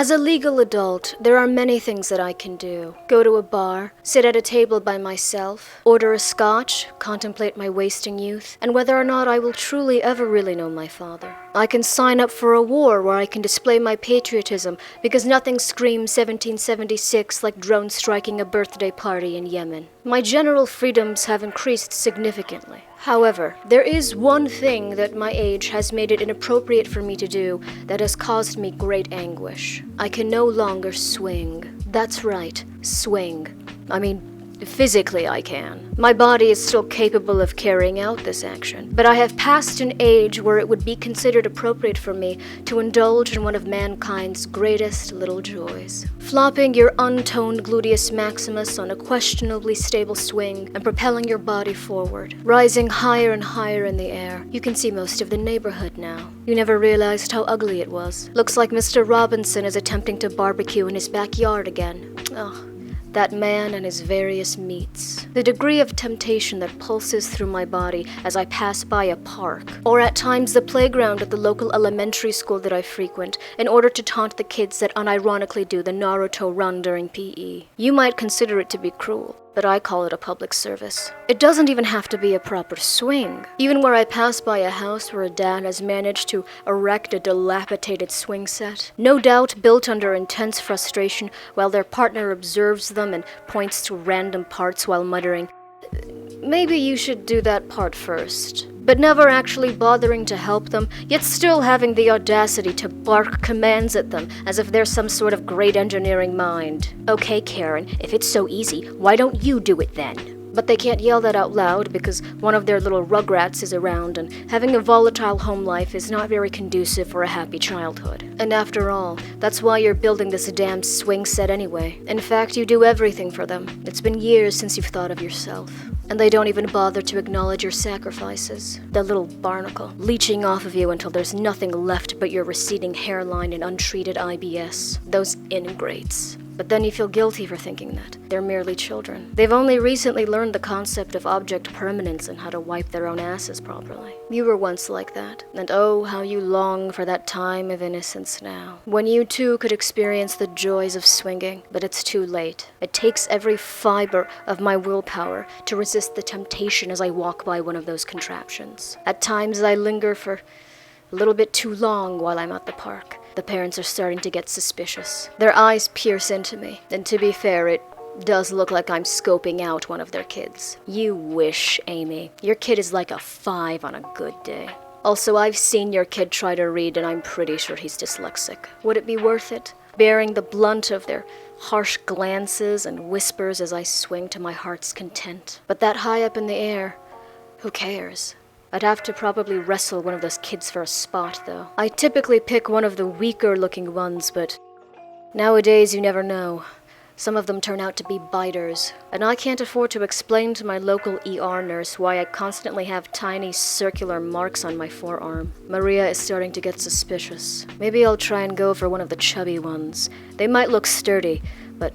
As a legal adult, there are many things that I can do. Go to a bar, sit at a table by myself, order a scotch, contemplate my wasting youth, and whether or not I will truly ever really know my father. I can sign up for a war where I can display my patriotism because nothing screams 1776 like drones striking a birthday party in Yemen. My general freedoms have increased significantly. However, there is one thing that my age has made it inappropriate for me to do that has caused me great anguish. I can no longer swing. That's right, swing. I mean, physically I can. My body is still capable of carrying out this action, but I have passed an age where it would be considered appropriate for me to indulge in one of mankind's greatest little joys. Flopping your untoned gluteus maximus on a questionably stable swing and propelling your body forward, rising higher and higher in the air. You can see most of the neighborhood now. You never realized how ugly it was. Looks like Mr. Robinson is attempting to barbecue in his backyard again. Ugh. That man and his various meats. The degree of temptation that pulses through my body as I pass by a park, or at times the playground at the local elementary school that I frequent, in order to taunt the kids that unironically do the Naruto run during PE. You might consider it to be cruel, but I call it a public service. It doesn't even have to be a proper swing. Even where I pass by a house where a dad has managed to erect a dilapidated swing set, no doubt built under intense frustration while their partner observes them and points to random parts while muttering, "Maybe you should do that part first," but never actually bothering to help them, yet still having the audacity to bark commands at them as if they're some sort of great engineering mind. "Okay, Karen, if it's so easy, why don't you do it then?" But they can't yell that out loud because one of their little rugrats is around, and having a volatile home life is not very conducive for a happy childhood. And after all, that's why you're building this damn swing set anyway. In fact, you do everything for them. It's been years since you've thought of yourself. And they don't even bother to acknowledge your sacrifices. The little barnacle, leeching off of you until there's nothing left but your receding hairline and untreated IBS. Those ingrates. But then you feel guilty for thinking that. They're merely children. They've only recently learned the concept of object permanence and how to wipe their own asses properly. You were once like that, and oh, how you long for that time of innocence now, when you too could experience the joys of swinging, but it's too late. It takes every fiber of my willpower to resist the temptation as I walk by one of those contraptions. At times I linger for a little bit too long while I'm at the park. The parents are starting to get suspicious. Their eyes pierce into me, and to be fair, it does look like I'm scoping out one of their kids. You wish, Amy. Your kid is like a 5 on a good day. Also, I've seen your kid try to read, and I'm pretty sure he's dyslexic. Would it be worth it? Bearing the blunt of their harsh glances and whispers as I swing to my heart's content. But that high up in the air, who cares? I'd have to probably wrestle one of those kids for a spot, though. I typically pick one of the weaker-looking ones, but nowadays you never know. Some of them turn out to be biters, and I can't afford to explain to my local ER nurse why I constantly have tiny circular marks on my forearm. Maria is starting to get suspicious. Maybe I'll try and go for one of the chubby ones. They might look sturdy, but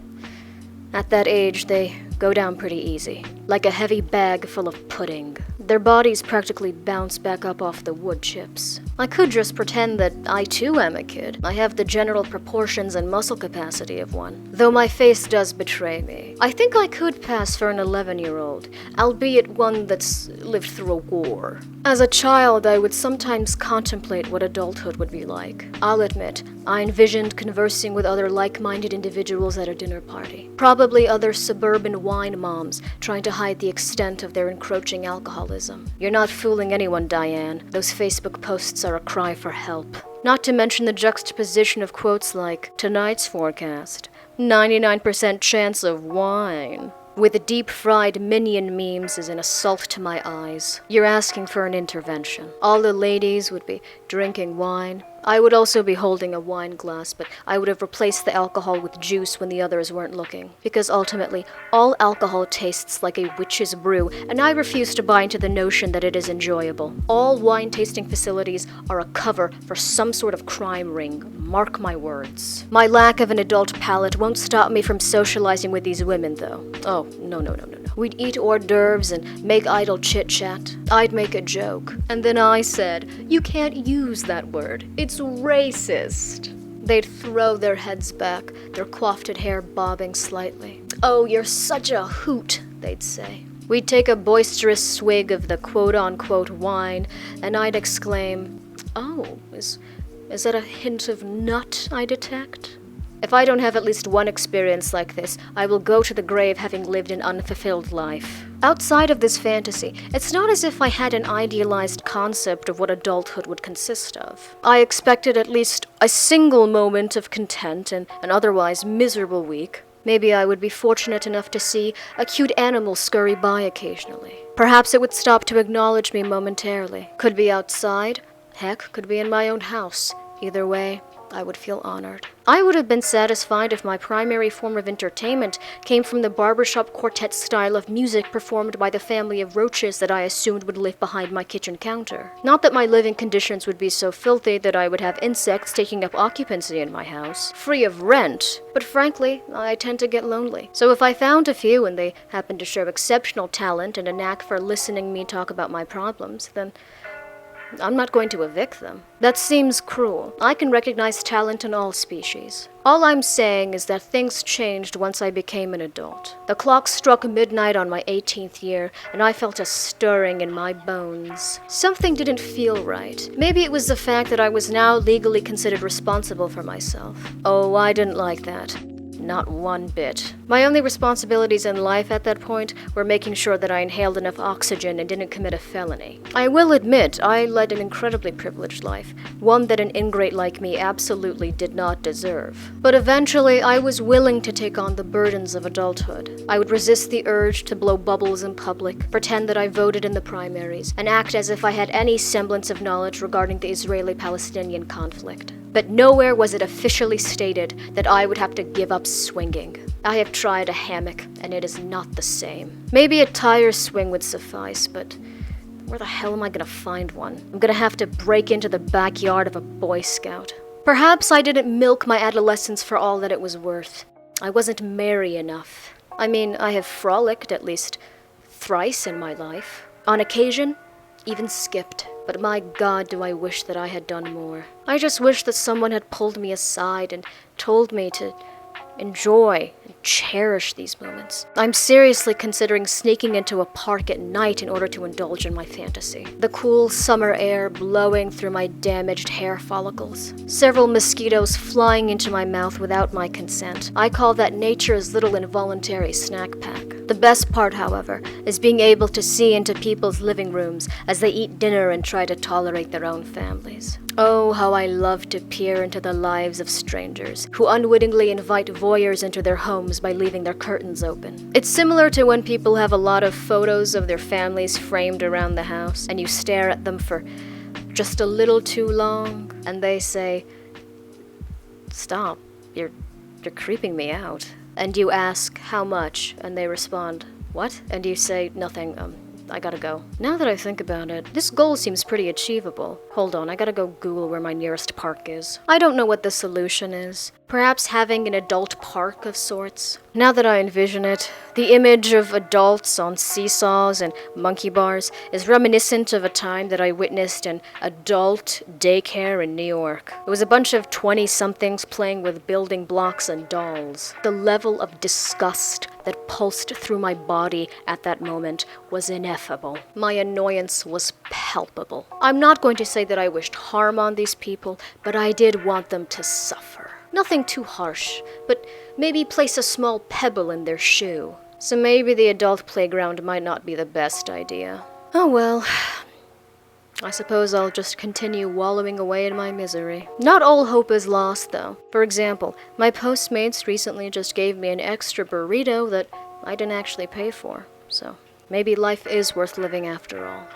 at that age, they go down pretty easy, like a heavy bag full of pudding. Their bodies practically bounce back up off the wood chips. I could just pretend that I too am a kid. I have the general proportions and muscle capacity of one, though my face does betray me. I think I could pass for an 11-year-old, albeit one that's lived through a war. As a child, I would sometimes contemplate what adulthood would be like. I'll admit, I envisioned conversing with other like-minded individuals at a dinner party. Probably other suburban wine moms trying to hide the extent of their encroaching alcoholism. You're not fooling anyone, Diane. Those Facebook posts are a cry for help. Not to mention the juxtaposition of quotes like, "Tonight's forecast, 99% chance of wine," with deep-fried minion memes as an assault to my eyes. You're asking for an intervention. All the ladies would be drinking wine. I would also be holding a wine glass, but I would have replaced the alcohol with juice when the others weren't looking. Because ultimately, all alcohol tastes like a witch's brew, and I refuse to buy into the notion that it is enjoyable. All wine-tasting facilities are a cover for some sort of crime ring. Mark my words. My lack of an adult palate won't stop me from socializing with these women, though. Oh, no. We'd eat hors d'oeuvres and make idle chit-chat. I'd make a joke. And then I said, "You can't use that word. It's racist." They'd throw their heads back, their coifted hair bobbing slightly. "Oh, you're such a hoot," they'd say. We'd take a boisterous swig of the quote-unquote wine, and I'd exclaim, "Oh, is that a hint of nut I detect?" If I don't have at least one experience like this, I will go to the grave having lived an unfulfilled life. Outside of this fantasy, it's not as if I had an idealized concept of what adulthood would consist of. I expected at least a single moment of content in an otherwise miserable week. Maybe I would be fortunate enough to see a cute animal scurry by occasionally. Perhaps it would stop to acknowledge me momentarily. Could be outside. Heck, could be in my own house. Either way, I would feel honored. I would have been satisfied if my primary form of entertainment came from the barbershop quartet style of music performed by the family of roaches that I assumed would live behind my kitchen counter. Not that my living conditions would be so filthy that I would have insects taking up occupancy in my house, free of rent, but frankly, I tend to get lonely. So if I found a few and they happened to show exceptional talent and a knack for listening me talk about my problems, then I'm not going to evict them. That seems cruel. I can recognize talent in all species. All I'm saying is that things changed once I became an adult. The clock struck midnight on my 18th year, and I felt a stirring in my bones. Something didn't feel right. Maybe it was the fact that I was now legally considered responsible for myself. Oh, I didn't like that. Not one bit. My only responsibilities in life at that point were making sure that I inhaled enough oxygen and didn't commit a felony. I will admit, I led an incredibly privileged life, one that an ingrate like me absolutely did not deserve. But eventually, I was willing to take on the burdens of adulthood. I would resist the urge to blow bubbles in public, pretend that I voted in the primaries, and act as if I had any semblance of knowledge regarding the Israeli-Palestinian conflict. But nowhere was it officially stated that I would have to give up swinging. I have tried a hammock, and it is not the same. Maybe a tire swing would suffice, but where the hell am I gonna find one? I'm gonna have to break into the backyard of a Boy Scout. Perhaps I didn't milk my adolescence for all that it was worth. I wasn't merry enough. I mean, I have frolicked at least thrice in my life. On occasion, even skipped. But my God, do I wish that I had done more. I just wish that someone had pulled me aside and told me to enjoy and cherish these moments. I'm seriously considering sneaking into a park at night in order to indulge in my fantasy. The cool summer air blowing through my damaged hair follicles. Several mosquitoes flying into my mouth without my consent. I call that nature's little involuntary snack pack. The best part, however, is being able to see into people's living rooms as they eat dinner and try to tolerate their own families. Oh, how I love to peer into the lives of strangers who unwittingly invite voyeurs into their homes by leaving their curtains open. It's similar to when people have a lot of photos of their families framed around the house, and you stare at them for just a little too long, and they say, "Stop, you're creeping me out." And you ask, "How much?" And they respond, "What?" And you say, "Nothing, I gotta go." Now that I think about it, this goal seems pretty achievable. Hold on, I gotta go Google where my nearest park is. I don't know what the solution is. Perhaps having an adult park of sorts. Now that I envision it, the image of adults on seesaws and monkey bars is reminiscent of a time that I witnessed an adult daycare in New York. It was a bunch of 20-somethings playing with building blocks and dolls. The level of disgust that pulsed through my body at that moment was ineffable. My annoyance was palpable. I'm not going to say that I wished harm on these people, but I did want them to suffer. Nothing too harsh, but maybe place a small pebble in their shoe. So maybe the adult playground might not be the best idea. Oh well, I suppose I'll just continue wallowing away in my misery. Not all hope is lost, though. For example, my Postmates recently just gave me an extra burrito that I didn't actually pay for, so maybe life is worth living after all.